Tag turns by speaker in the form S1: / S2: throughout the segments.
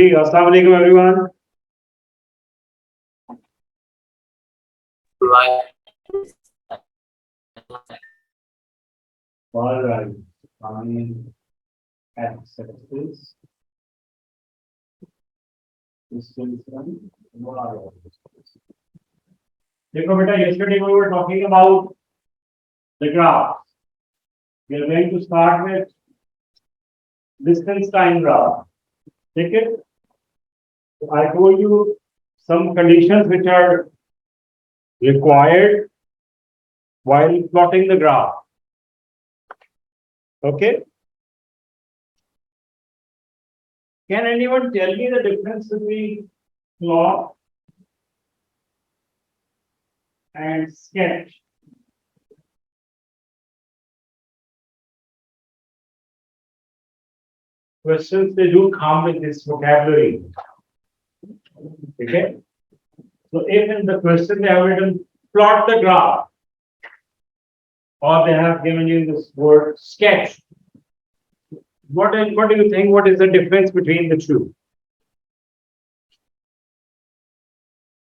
S1: जी अस्सलाम वालेकुम everyone. All right. Fine. Accept this. Distance run. देखो बेटा, yesterday we were talking about the graph. We are going to start with distance time graph. ठीक है? So I told you some conditions which are required while plotting the graph. Okay? Can anyone tell me the difference between plot and sketch? Questions, they do come with this vocabulary. Okay? So if in the question they have written plot the graph, or they have given you this word sketch, what do you think? What is the difference between the two?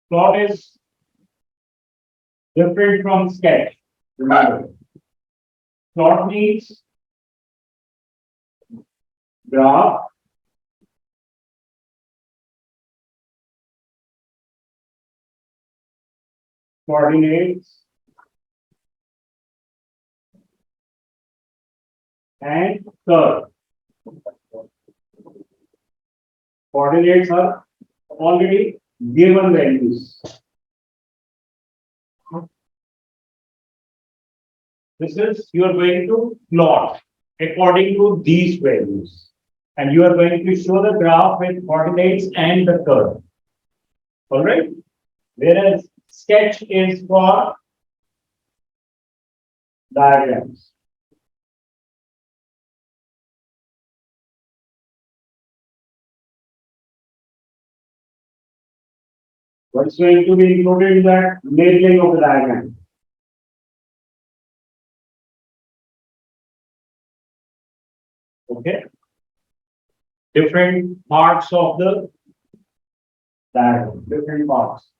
S1: Plot is different from sketch. Remember, plot means graph coordinates and curve. Coordinates are already given values. This is, you are going to plot according to these values, and you are going to show the graph with coordinates and the curve. All right. Whereas sketch is for diagrams. What's going to be included in that? Labeling of the diagram. Okay. Different parts of the diagram. Different parts.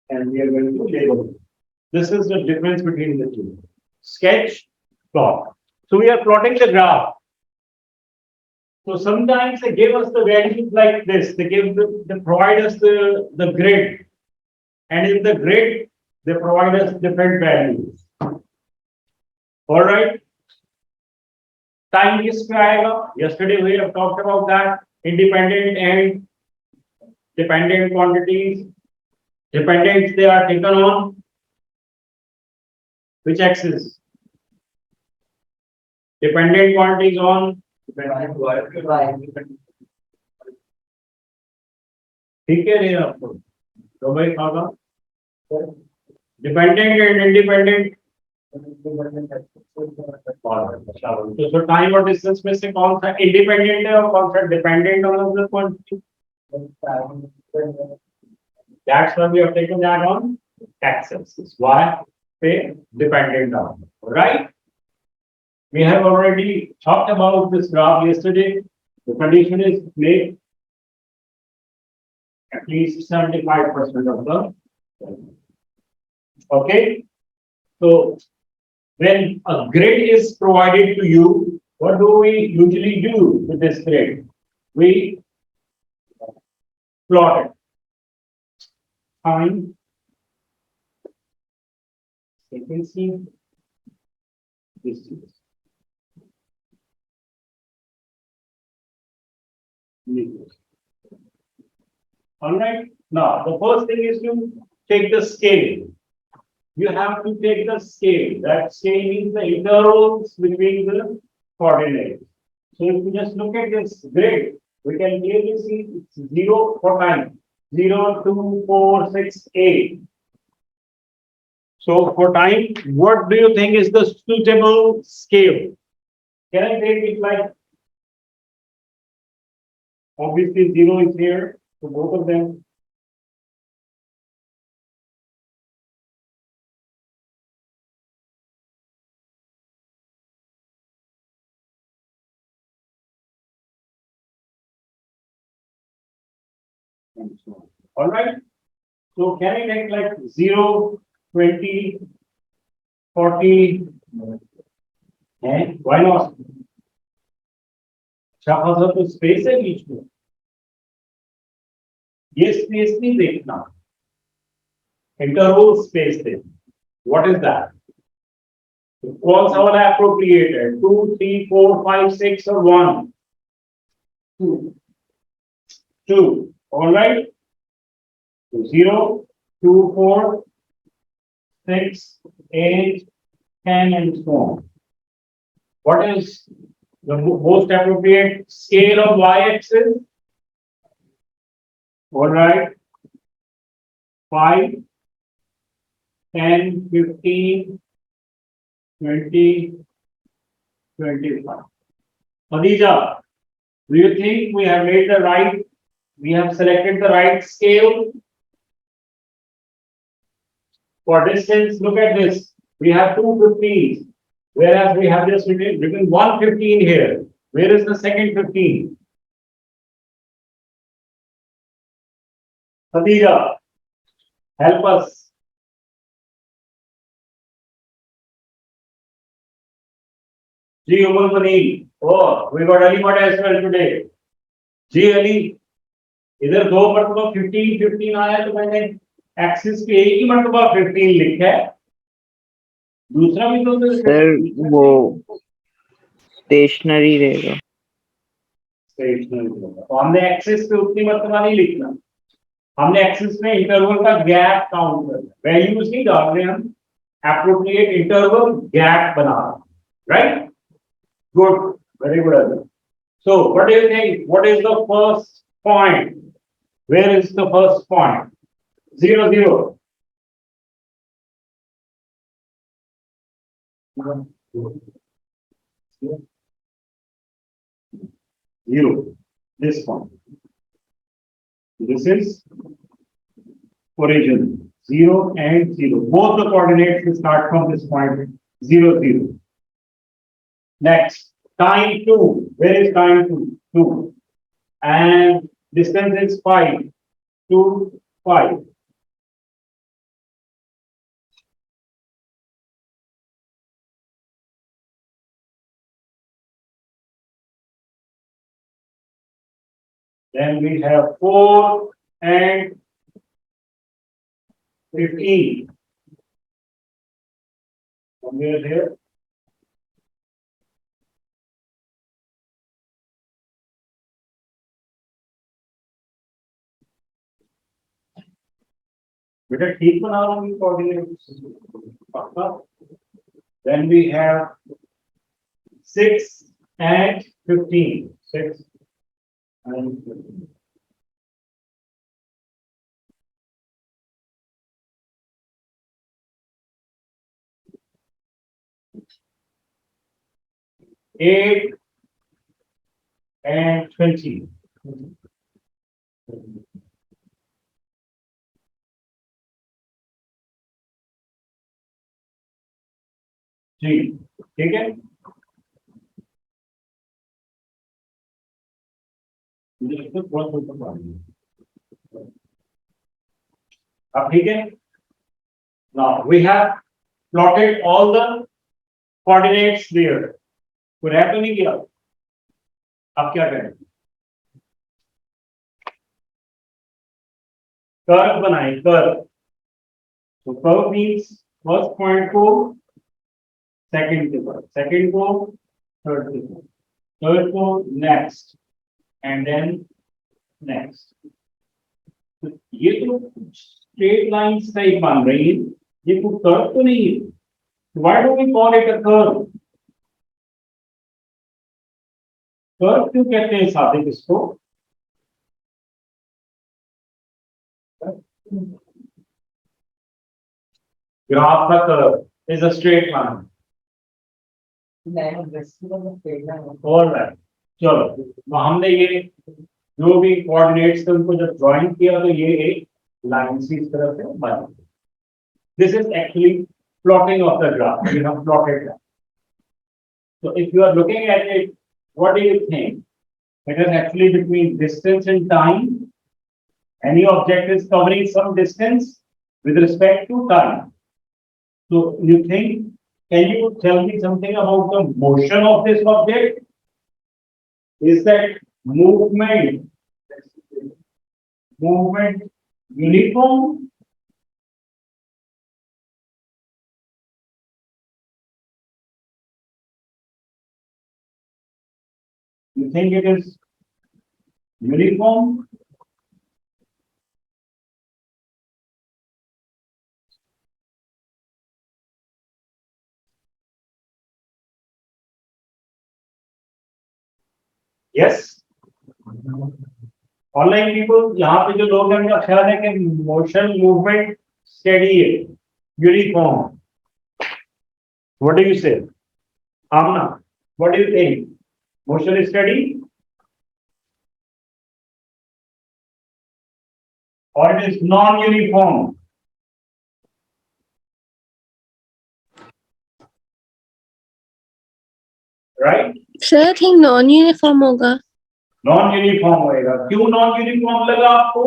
S1: And we are going to label. This is the difference between the two. Sketch, plot. So we are plotting the graph. So sometimes they give us the values like this. They provide us the grid. And in the grid, they provide us different values. All right. Time is yesterday we have talked about that. Independent and dependent quantities. Dependents, they are taken on which axis? Dependent quantities on ठीक है रे आपको तो भाई खागा dependent and independent. So time और distance में से कौन सा independent है और कौन सा dependent on the quantity? That's why we have taken that on x-axis. Why? Pay dependent on. Right? We have already talked about this graph yesterday. The condition is make at least 75% of the. Okay. So when a grid is provided to you, what do we usually do with this grid? We plot it. Time, frequency, distance. All right. Now, the first thing is to take the scale. You have to take the scale. That scale means the intervals between the coordinates. So if you just look at this grid, we can clearly see it's 0 for time. 0, 2, 4, 6, 8. So for time, what do you think is the suitable scale? Can I take it like, obviously 0 is here, so both of them. and so on. All right. So can I take like 0, 20, 40? And why not? अच्छा खासा तो space है बीच में, ये space नहीं देखना, interval space है. What is that? कौन सा वाला appropriate है? 2, 3, 4, 5, 6 or 1? 2. 2. All right. 0, 2, 4, 6, 8, 10, and so on. What is the most appropriate scale of y-axis? All right. 5, 10, 15, 20, 25. Khadija, do you think we have selected the right scale? For distance, look at this. We have 2 15s, whereas we have just written 1 15 here. Where is the second 15? Khadija, help us. Ji Umul Pani. Oh, we got Ali Mata as well today. Ji Ali, इधर 2 मरतबा 15 15 आया तो मैंने axis पे एक ही मरतबा 15 लिखा है, दूसरा भी तो
S2: सर वो स्टेशनरी रहेगा.
S1: तो हमने एक्सिस पे उतनी मरतबा नहीं लिखना, हमने एक्सिस में इंटरवल का गैप काउंट करना, वैल्यूज नहीं डाल रहे हम, एप्रोप्रिएट इंटरवल गैप बना रहे हैं, right? Good, very good. So what do you think? What is the first point? Where is the first point? 0, 0. Zero. This point. This is origin. 0 and 0. Both the coordinates will start from this point. 0, 0. Next, time 2. Where is time 2? 2. And distance is 5. 2, 5. Then we have 4 and 15. Somewhere here. बेटा ठीक बना रहा हूँ coordinates पक्का. Then we have 6 and 15. 6 and 15. Eight and 20. जी ठीक है. अब ठीक है. Now we have plotted all the coordinates there. कोई रह तो नहीं गया? अब क्या करें? कर्व बनाए, curve. So curve means first point को second के बाद, second को third के बाद, third को next, and then next. तो ये तो straight lines टाइप बन रही है, ये तो कर्व तो नहीं है. Why do we call it a curve? Curve क्यों कहते हैं सादिक इसको? ग्राफ का curve is a straight line. Alright, चलो तो हमने ये जो भी कोऑर्डिनेट्स थे उनको जब ज्वाइन किया तो ये एक लाइन सी इस तरह से बन गई. This is actually plotting of the graph. We have plotted that. So if you are looking at it, what do you think? It is actually between distance and time. Any object is covering some distance with respect to time. So you think, can you tell me something about the motion of this object? Is that movement uniform? You think it is uniform? Yes. Online people, यहाँ पे जो लोग हैं उनका ख्याल है कि motion movement steady है, uniform. What do you say? Amna, what do you think? Motion is steady? Or it is non-uniform? Right?
S2: Sir, I think non-uniform होगा.
S1: Non-uniform होएगा. क्यों non-uniform लगा आपको?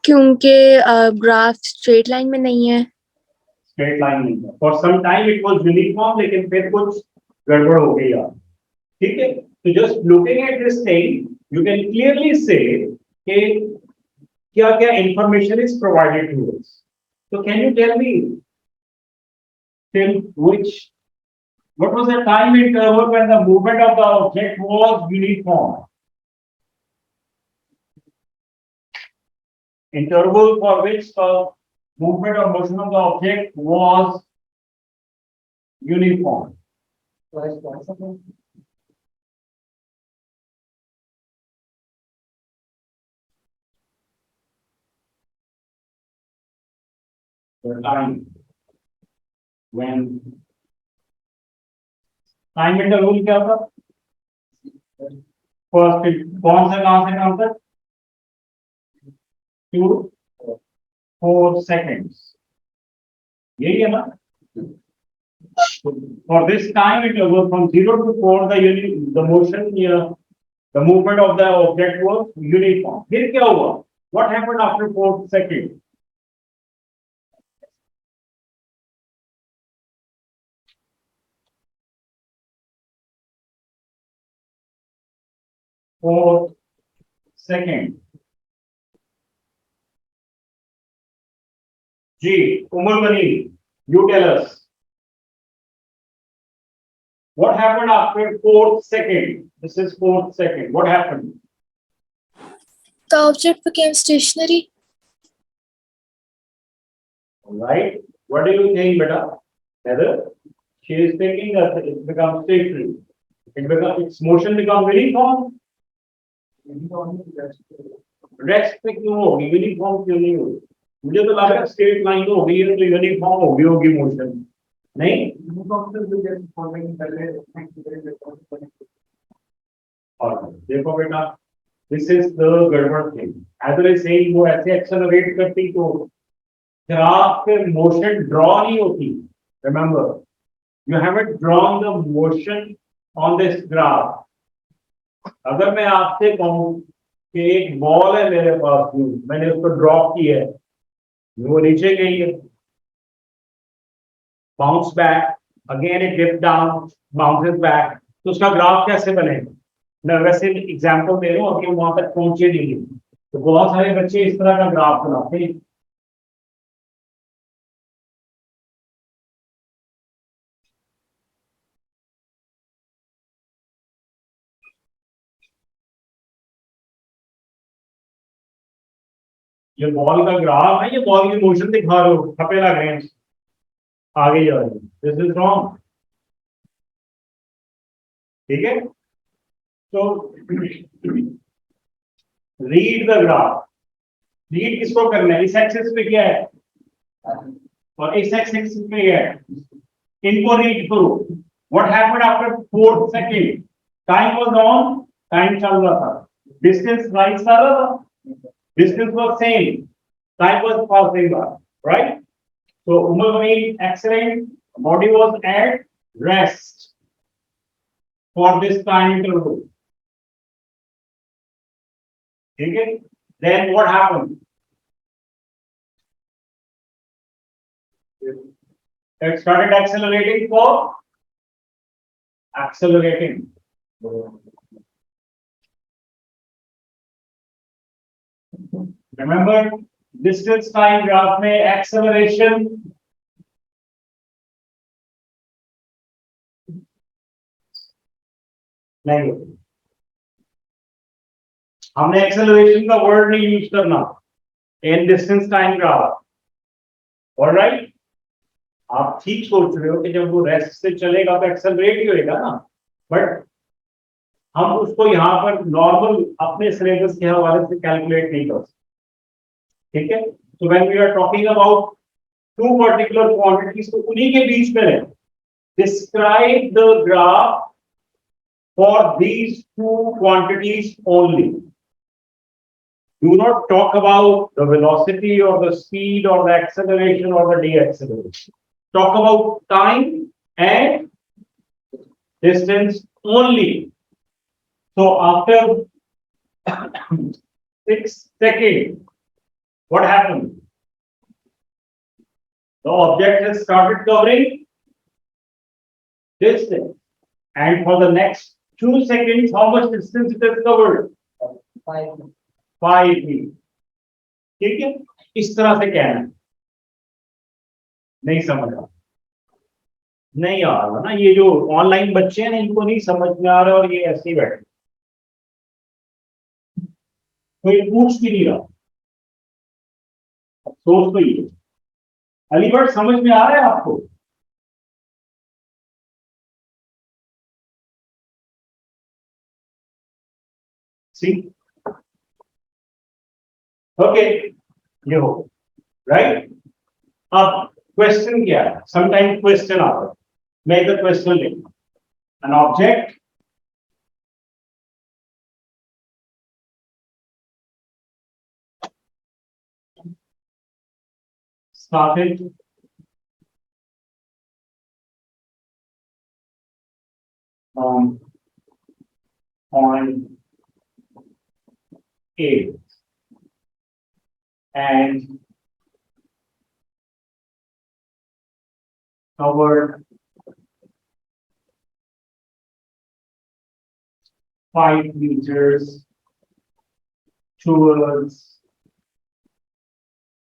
S2: क्योंकि ग्राफ स्ट्रेट लाइन में नहीं है.
S1: Straight line नहीं है. For some time it was uniform, लेकिन फिर कुछ गड़बड़ हो गई यार. ठीक है? So just looking at this thing, you can clearly say कि क्या-क्या information is provided to us. So can you tell me till what was the time interval when the movement of the object was uniform? Interval for which the movement or motion of the object was uniform. The time when time interval क्या था? First कौन सा कहाँ से कहाँ तक? 2 4 seconds. यही है ना? For this time interval from 0 to 4, the motion the movement of the object was uniform. फिर क्या हुआ? What happened after 4 seconds? Fourth second. G. Umar Mani, you tell us. What happened after 4th second? This is 4th second. What happened?
S2: The object became stationary.
S1: All right. What do you think, beta? Heather? She is thinking that it becomes stationary. Its motion becomes uniform. Rest पे क्यों होगी? Uniform क्यों नहीं होगी? मुझे तो लगा straight line तो होगी तो यूनिफॉर्म होगी मोशन नहीं. और देखो बेटा, दिस इज द गड़बड़ थिंग. एज ए सेइंग वो ऐसे एक्सेलरेट करती तो ग्राफ पे मोशन ड्रॉ नहीं होती. Remember, you haven't drawn the motion on this graph. अगर मैं आपसे कहूं कि एक बॉल है मेरे पास, मैंने उसको ड्रॉप किया है, वो नीचे गई है, bounce back, again it dip down, bounces back, तो उसका ग्राफ कैसे बनेगा? मैं वैसे एग्जांपल दे रहा हूं, अभी वहां तक पहुंचे नहीं. तो बहुत सारे बच्चे इस तरह का ग्राफ बनाते हैं. ये बॉल का ग्राफ है, ये बॉल की मोशन दिखा रहे हो, थप्पे लग रहे हैं, आगे जा रहे हैं. This is wrong. ठीक है? तो रीड द ग्राफ. रीड किसको करना है? इस एक्सिस पे क्या है और इस एक्सिस पे क्या है? इनको रीड करो. What happened after 4th second? Time was on, time चल रहा था, डिस्टेंस राइट आ रहा था, distance was same, time was passing by, right? So Umar Mani, excellent. Body was at rest for this time interval. ठीक है? Then what happened? It started accelerating for accelerating. Remember, distance time graph में acceleration नहीं होती. हमने acceleration का word नहीं use करना in distance time graph. All right? आप ठीक सोच रहे हो कि जब वो रेस्ट से चलेगा तो एक्सेलरेट ही होएगा ना, बट हम उसको यहाँ पर नॉर्मल अपने सिलेबस के हवाले से कैलकुलेट नहीं कर सकते. ठीक है? So when we are talking about two particular quantities, तो उन्हीं के बीच में है. Describe the graph for these two quantities only. Do not talk about the velocity or the speed or the acceleration or the deceleration. Talk about time and distance only. So after 6 seconds, what happened? The object has started covering distance. And for the next 2 seconds, how much distance it has covered? 5 feet. ठीक है? इस तरह से कहना है. नहीं समझ रहा, नहीं आ रहा ना. ये जो ऑनलाइन बच्चे हैं ना, इनको नहीं समझ में आ रहा और ये ऐसे ही बैठे, कोई पूछ भी नहीं रहा. सोच तो ये अलीगढ़ समझ में आ रहा है आपको? सी ओके, ये हो राइट. अब क्वेश्चन क्या है? समटाइम क्वेश्चन आता है. मेक द क्वेश्चन लिख. An object started from point A and covered 5 meters towards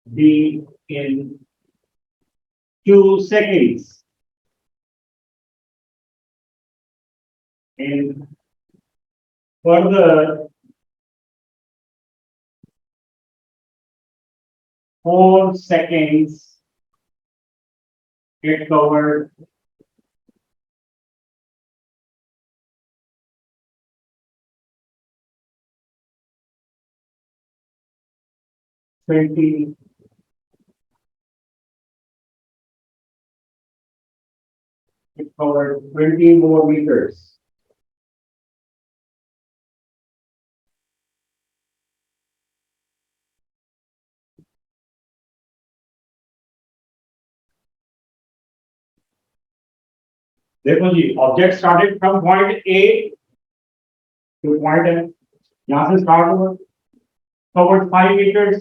S1: B in 2 seconds. In further 4 seconds, it covered 20 it covered 20 more meters. देखो जी, object started from point A to point है, यहां से start हुआ, covered 5 meters,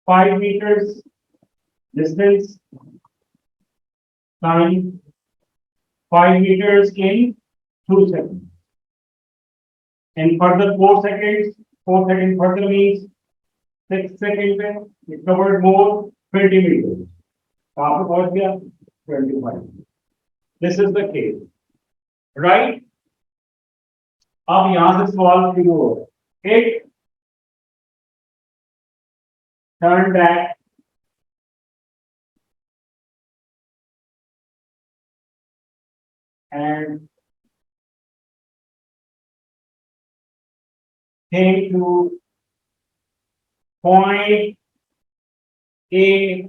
S1: 5 meters distance, time 5 meters in 2 seconds. In further 4 seconds, 4 seconds further means 6 seconds में it covered more 20 meters. कहाँ पे पहुंच गया? 25. This is the case, right? अब यहां से सवाल शुरू हो. It turned back and came to point A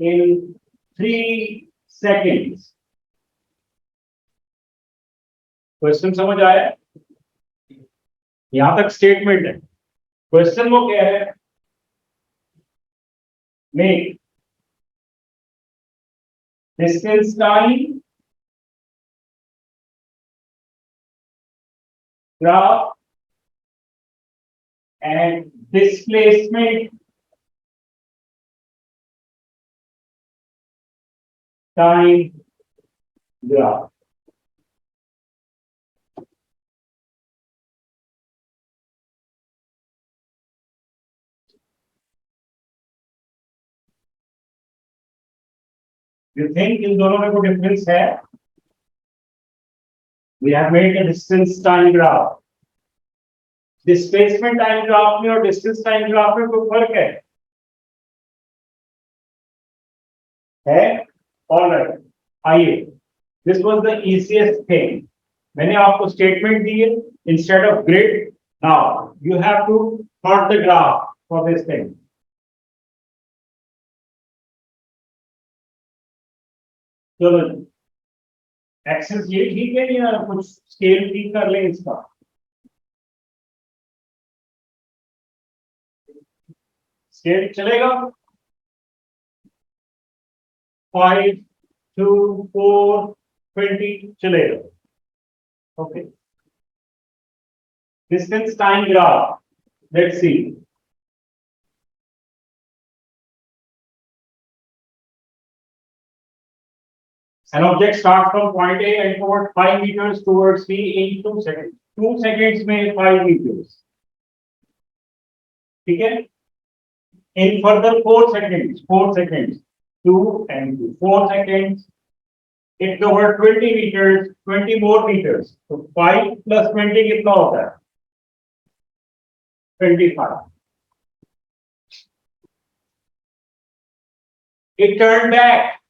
S1: in 3 seconds. Question समझ आया? यहां तक स्टेटमेंट है. क्वेश्चन वो कह रहे हैं make distance time graph and displacement time graph. You think इन दोनों में कोई difference है? We have made a distance time graph. Displacement time graph में और distance time graph में कोई फर्क है? All right. आइए. This was the easiest thing. मैंने आपको statement दी है instead of grid. Now you have to plot the graph for this thing. चलो एक्सेस ये ठीक है या कुछ स्केल ठीक कर लें इसका स्केल चलेगा 5 2 4 20 चलेगा okay distance time graph let's see An object starts from point A and towards 5 meters towards B in 2 seconds. 2 seconds में 5 meters. ठीक है? In further 4 seconds, 2 and 2, 4 seconds. It covered 20 meters, 20 more meters. So 5 plus 20 कितना होता है? 25. It turned back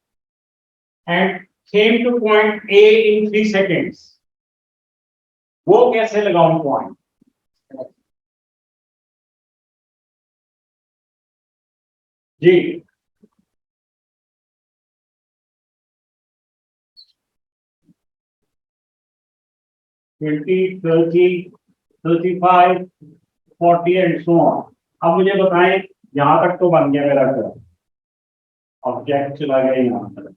S1: and came to point A in 3 seconds. वो कैसे लगाऊं point? Ji 20, 30, 35, 40 and so on. अब मुझे बताएं यहां तक तो बन गया मेरा ग्राफ ऑब्जेक्ट चला गया यहां तक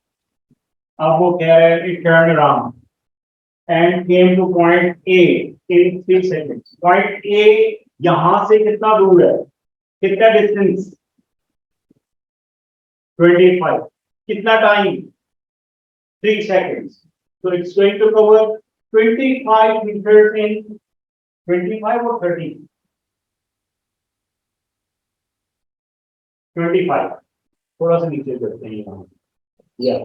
S1: अब वो कह रहा है it turn around and came two point A in 3 seconds point A यहां से कितना दूर है कितना डिस्टेंस 25 कितना time 3 seconds so it's going to cover 25 meters in 25 or 30 25 थोड़ा सा नीचे करते हैं यहाँ yeah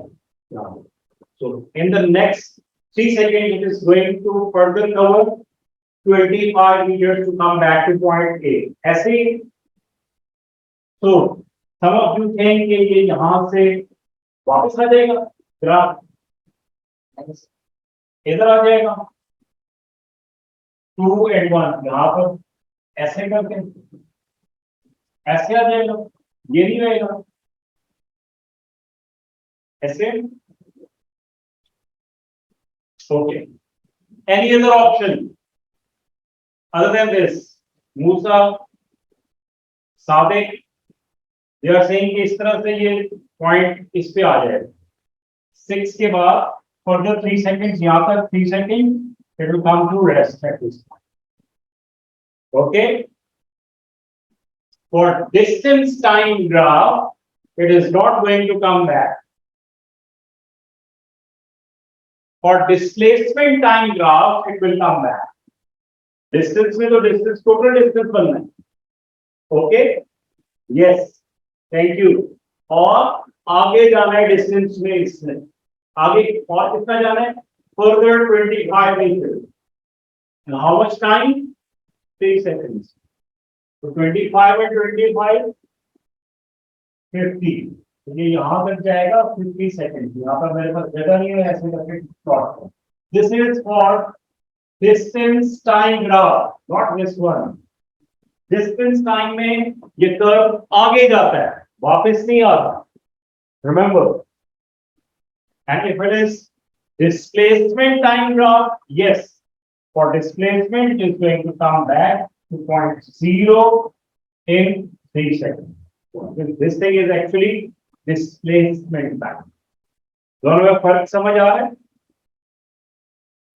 S1: so in the next 3 seconds it is going to further cover 25 meters to come back to point A ऐसे so some of you think कि ये यहाँ से वापस आ जाएगा ग्राफ इधर आ जाएगा 2 and 1 यहाँ पर ऐसे करके ऐसे आ जाएगा ये नहीं रहेगा ऐसे okay any other option other than this Musa Sadiq they are saying कि इस तरह से ये पॉइंट इस पे आ जाएगा 6 के बाद further 3 seconds यहाँ तक 3 seconds it will come to rest at this point okay for distance time graph it is not going to come back for displacement time graph it will come back distance में तो distance total distance बनना है okay yes thank you और आगे जाना है distance में इसमें आगे और कितना जाना है further 25 meters and how much time 3 seconds so 25 and 25 50 तो ये यहाँ तक जाएगा 50 seconds यहाँ पर मेरे पास जगह नहीं है ऐसे करके plot this is for distance time graph not this one distance time में ये कर्व आगे जाता है वापस नहीं आता remember and if it is displacement time graph yes for displacement it is going to come back to point 0 in 3 seconds this thing is actually displacement time दोनों में फर्क समझ आ रहा है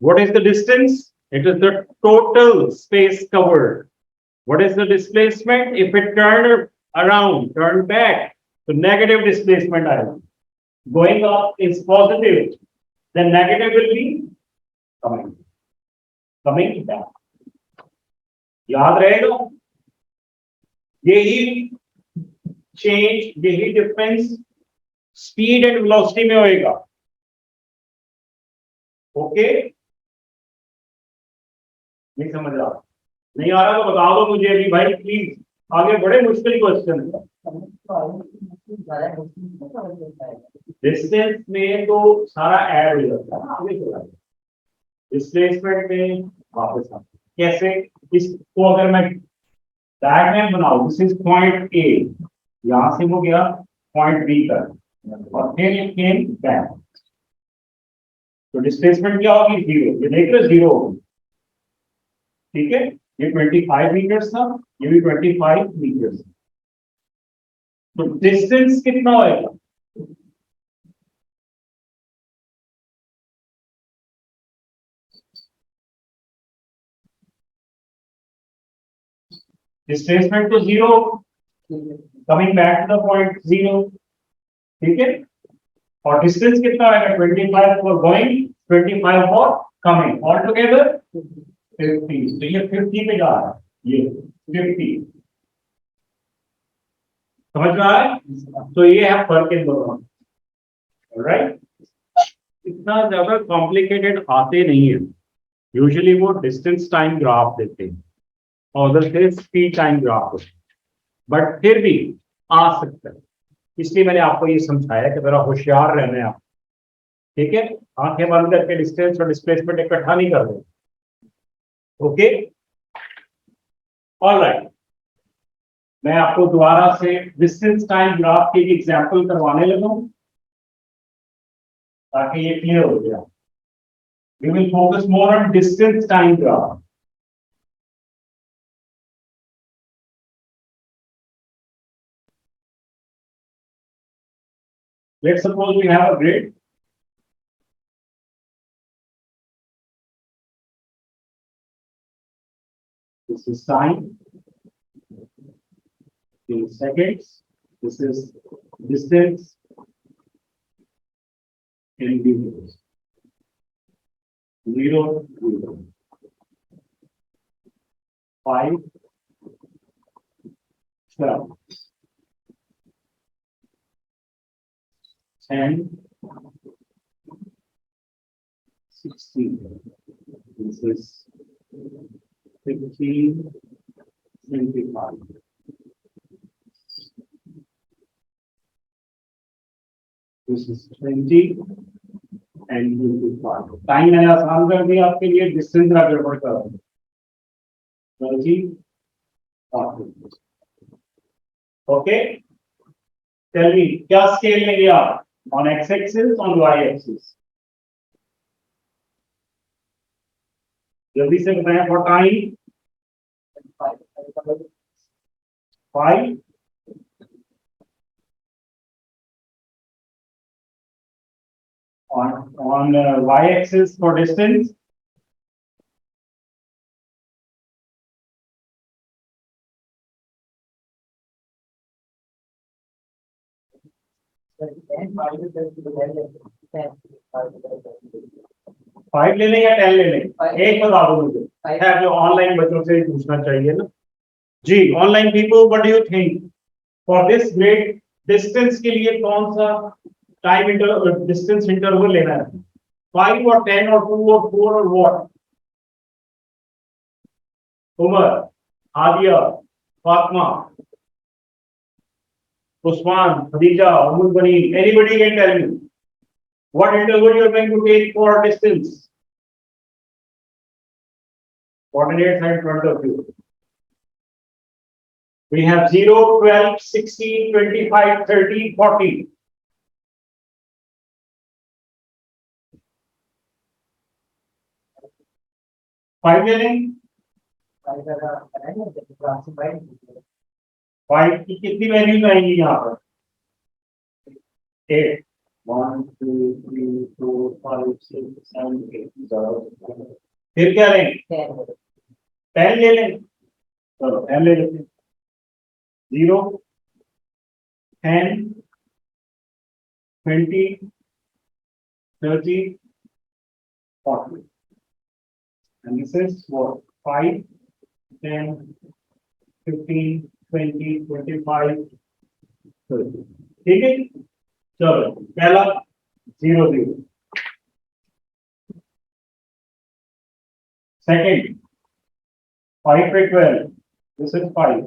S1: what is the distance it is the total space covered What is the displacement? If it turned around, turned back, so negative displacement आएगा. Going up is positive, then negative will be coming back. याद रहेगा? यही change, यही difference speed and velocity में होएगा. Okay? नहीं समझ रहा? नहीं आ रहा तो बता दो मुझे अभी भाई प्लीज. आगे बड़े मुश्किल क्वेश्चन है. डिस्टेंस में तो सारा ऐड हो जाता है. डिस्प्लेसमेंट में वापस आता. कैसे? इसको अगर मैं डायग्राम बनाऊं, दिस इज पॉइंट ए, यहां से वो गया पॉइंट बी तक और फिर इट केम बैक. तो डिस्प्लेसमेंट क्या होगी? जीरो. ये देख रहे हो जीरो होगी. ठीक है, ये 25 मीटर्स था, ये भी 25 मीटर्स. तो डिस्टेंस कितना होएगा? डिस्प्लेसमेंट तो zero, coming back to the point zero. ठीक है, और डिस्टेंस कितना होएगा? 25 for going, 25 for coming, all together 50. तो ये 50 पे जा रहा है, ये 50. समझ में आ रहा है? तो ये है फर्क इन दोनों. राइट? इतना ज्यादा कॉम्प्लिकेटेड आते नहीं है. यूजुअली वो डिस्टेंस टाइम ग्राफ देते हैं और उधर से स्पीड टाइम ग्राफ होते हैं, बट फिर भी आ सकता है. इसलिए मैंने आपको ये समझाया कि जरा होशियार रहना है आप. ठीक है, आंखें बंद करके डिस्टेंस और डिस्प्लेसमेंट इकट्ठा नहीं कर रहे. Okay, alright. मैं आपको दोबारा से डिस्टेंस टाइम ग्राफ की एग्जांपल करवाने लगा ताकि ये क्लियर हो जाए. We will focus more on distance time graph. Let's suppose we have a grid. This is time in seconds. This is distance in meters. 0, 0. 5, 12. 10, 16. This is 15, 25. This is 20 and 25. Time मैंने आसान कर दिया आपके लिए. Distance का गड़बड़ कर रहा हूँ. 20, 40. ओके, टेल मी क्या स्केल में गया? On x-axis, on y-axis. जल्दी से बताएं for time. 5. On y-axis for distance. Five ले लें या 10 ले लें? एक बता दो मुझे. है जो ऑनलाइन बच्चों से पूछना चाहिए ना जी. Online people, what do you think for this grade distance के लिए कौन सा टाइम इंटरवल, डिस्टेंस इंटरवल लेना है? 5 और 10 और 2 और 4 और what? Umar, Aadiya, Fatima, Usman, Khadija, Ummul Baneen, anybody can tell me what interval you are going to take for distance? Coordinates are in front of you. We have 0, 12, 16, 25, 30, 40. Five ले लें? फाइव की कितनी वैल्यूज आएंगी यहाँ पर? 8. 1, 2, 3, 4, 5, 6, 7, 8. फिर क्या लें? 10 ले लें. चलो एम ले लेते हैं 0 10 20 30 40 and this is what 5 10 15 20 25 30 ठीक है चलो पहला 0 0 second 5 पे 12 this is 5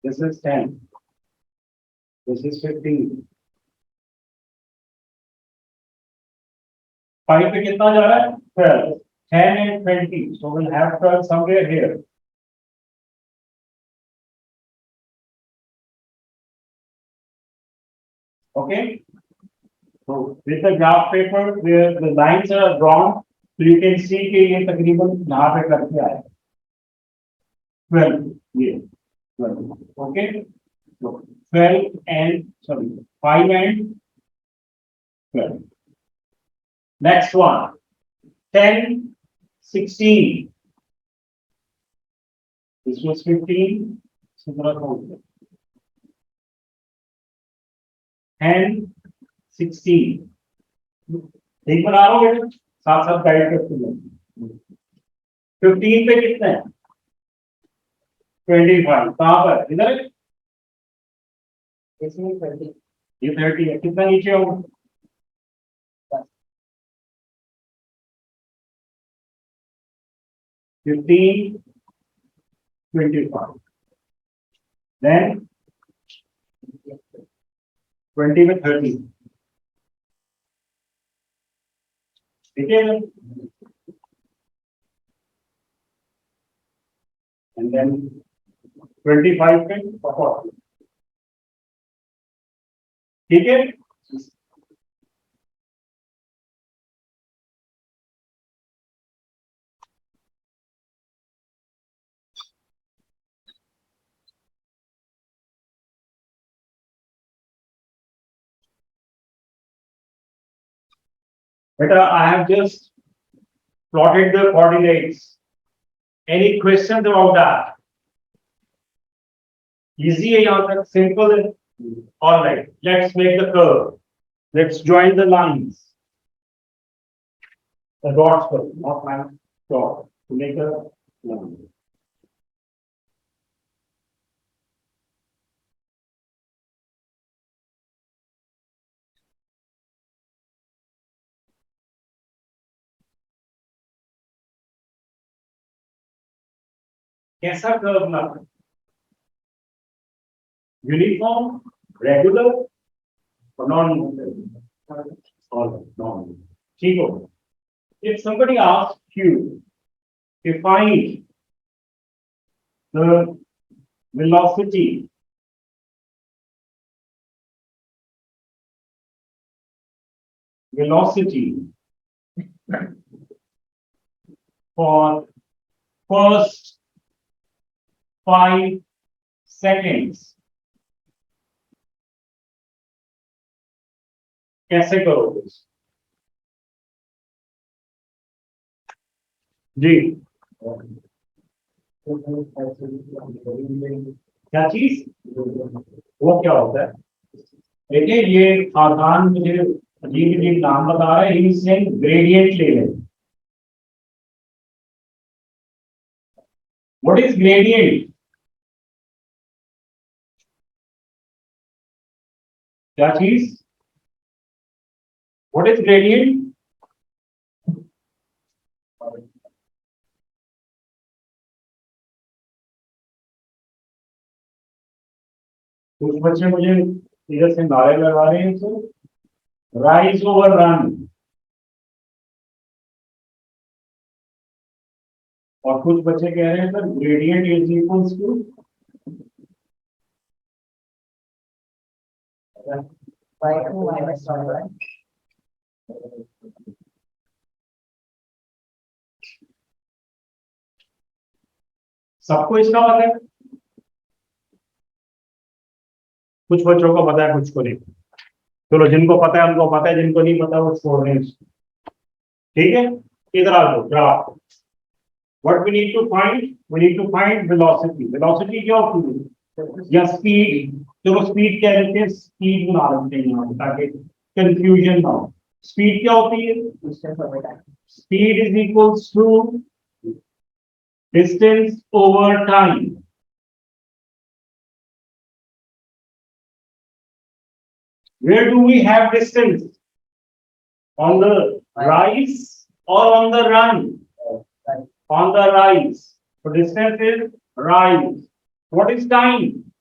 S1: this is 10 this is 15 5 पे कितना जा रहा है 12 10 and 20 so we'll have 12 somewhere here okay so with the graph paper where the lines are drawn so you can see कि ये तकरीबन यहाँ पे करके आए 12 ये 12 okay so 12 and sorry 5 and 12 next one 10 16 this was 15 so थोड़ा सा 10 16 ठीक बना रहा हूँ बेटा साथ साथ गाइड करते हैं 15 पे कितना है 25 कहाँ पर इधर है? इसमें 30 ये 30 है कितना नीचे होगा 15 25 then 20 में 30 ठीक है and then 25 पे 40 ठीक है बेटा I have just plotted the coordinates. Any questions about that? Easy है यहाँ तक simple है. All right, let's make the curve. Let's join the lines. The dots, not line, dot to make a line. कैसा curve बनाना uniform regular और non ठीक हो if somebody asks you to find the velocity for first 5 seconds कैसे करोगे जी क्या चीज वो क्या होता है देखिए ये आसान मुझे अजीब अजीब नाम बता रहे हैं इससे ग्रेडियंट ले लें व्हाट इज ग्रेडियंट क्या चीज व्हाट इज ग्रेडियंट कुछ बच्चे मुझे इधर से नारे लगा रहे हैं तो राइज ओवर रन और कुछ बच्चे कह रहे हैं sir gradient is equals to सबको इसका पता है कुछ बच्चों को पता है कुछ को नहीं चलो जिनको पता है उनको पता है जिनको नहीं पता वो छोड़ रहे हैं ठीक है इधर आ जाओ graph What we need to find? We need to find velocity. Velocity क्या होती है? या speed. चलो speed क्या रहते हैं? Speed बना लेते हैं यहाँ पे ताकि confusion ना हो. Speed क्या होती है? Speed is equals to distance over time. Where do we have distance? On the rise or on the run? On the rise. So distance is rise. What is time?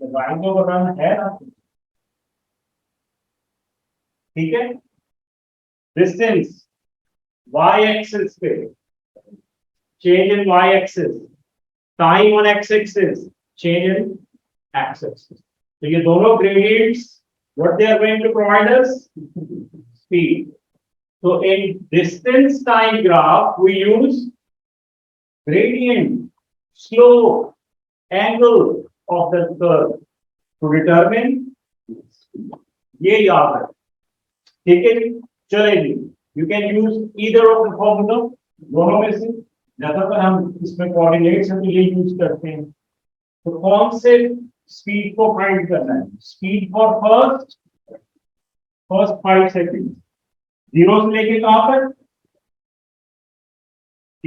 S1: The rise over run है ना? ठीक है? Distance y-axis पे change in y-axis. Time on x-axis change in x-axis. So ये दोनों gradients, what they are going to provide us? Speed. So in distance time graph, we use gradient, slope, angle of the curve to determine ये याद है. ठीक है? चलेगी. You can use either of the formula. दोनों में से ज्यादातर हम इसमें कोऑर्डिनेट्स हम ये यूज करते हैं. तो कौन से स्पीड को फाइंड करना है? Speed for first 5 second. Zero से लेके कहां पर?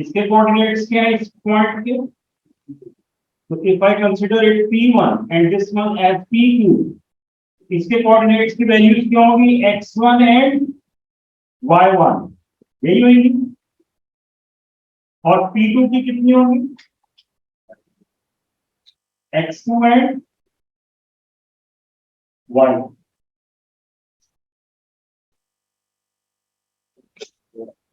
S1: इसके कोऑर्डिनेट्स क्या है इस पॉइंट के? तो if I consider it P1 and this one as P2, इसके कोऑर्डिनेट्स की वैल्यूज क्या होगी? x1 एंड y1 यही होगी. और P2 की कितनी होगी? x2 and y.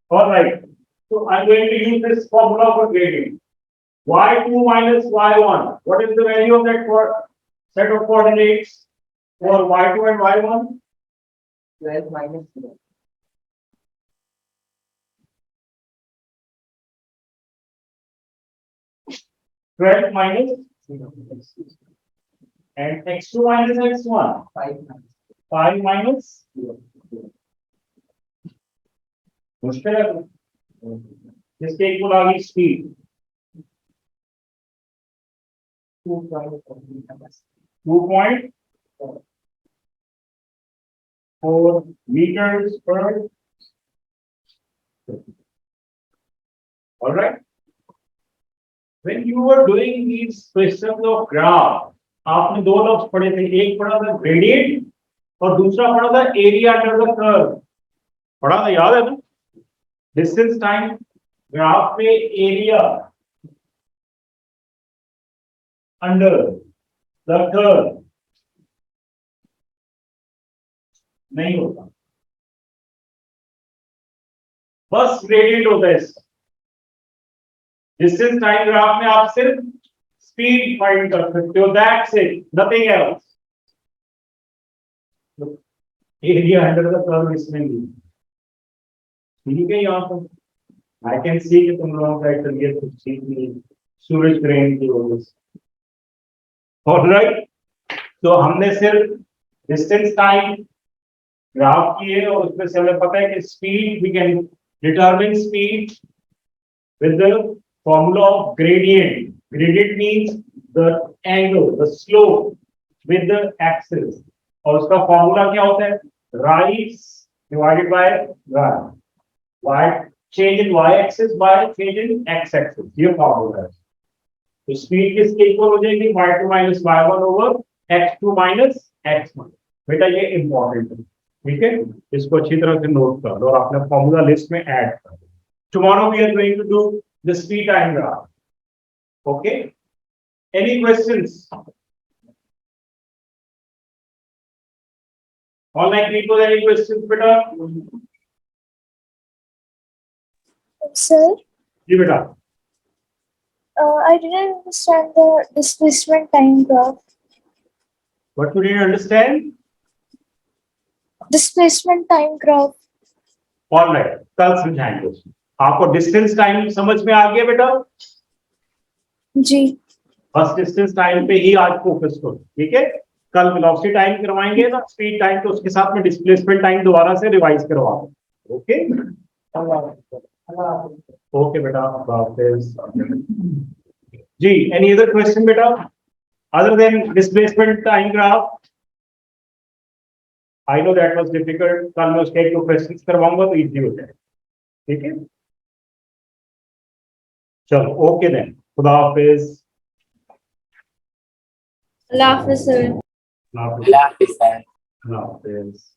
S1: All right. So I'm going to use this formula for gradient. y2 minus y1. What is the value of that set of coordinates for y2 and y1?
S3: 12 minus 0.
S1: 12 minus
S3: 0.
S1: and x2 minus x1.
S3: 5 minus
S1: 5 minus
S3: 0.
S1: मुश्किल है. जिसके equal आ गई speed 2.4 meters per. All right. When you were doing these questions of graph, आपने दो लफ्ज पढ़े थे. एक पढ़ा था gradient और दूसरा पढ़ा था area under the curve. पढ़ा था, याद है ना? Distance time ग्राफ में area under the curve नहीं होता, बस ग्रेडियंट होता है. डिस्टेंस टाइम ग्राफ में आप सिर्फ स्पीड फाइंड कर सकते हो. That's it, nothing else. Area under the curve इसमें नहीं. ठीक है? यहाँ पर आई कैन सी कि तुम लोगों का तबीयत कुछ ठीक नहीं, सूरज ग्रहण की वजह से. ऑलराइट. तो हमने सिर्फ डिस्टेंस टाइम ग्राफ की है और उसमें से हमें पता है कि speed we can determine speed with the formula of gradient. Gradient means the angle, the slope with the axis. और उसका फॉर्मूला क्या होता है? Rise divided by run. Y change in y-axis by change in x-axis. ये formula है. तो speed किसके equal हो जाएगी? y2 minus y1 over x2 minus x1. बेटा ये इंपॉर्टेंट है. ठीक है? इसको अच्छी तरह से नोट कर लो और अपने फॉर्मूला लिस्ट में ऐड कर दो. Tomorrow we are going to do the speed time graph. Okay? Any questions? All my people, any questions, beta?
S2: Sir,
S1: जी बेटा.
S2: I didn't understand the displacement time graph.
S1: What you didn't understand?
S2: Displacement time graph.
S1: All right. कल समझाएंगे. आपको distance time समझ में आ गया बेटा?
S2: जी.
S1: बस distance time पे ही आज फोकस करो. ठीक है? कल वेलोसिटी टाइम करवाएंगे ना, स्पीड टाइम, तो उसके साथ में डिस्प्लेसमेंट टाइम दोबारा से रिवाइज करवा दो. Okay? Okay, beta. About this. G, any other question, beta? Other than displacement time graph? I know that was difficult. कल मैं उसके एक दो questions करवाऊंगा तो easy हो जाए. ठीक है? चलो, okay then. खुदा हाफिज.
S2: Allah Hafiz, sir.
S1: खुदा हाफिज. खुदा हाफिज.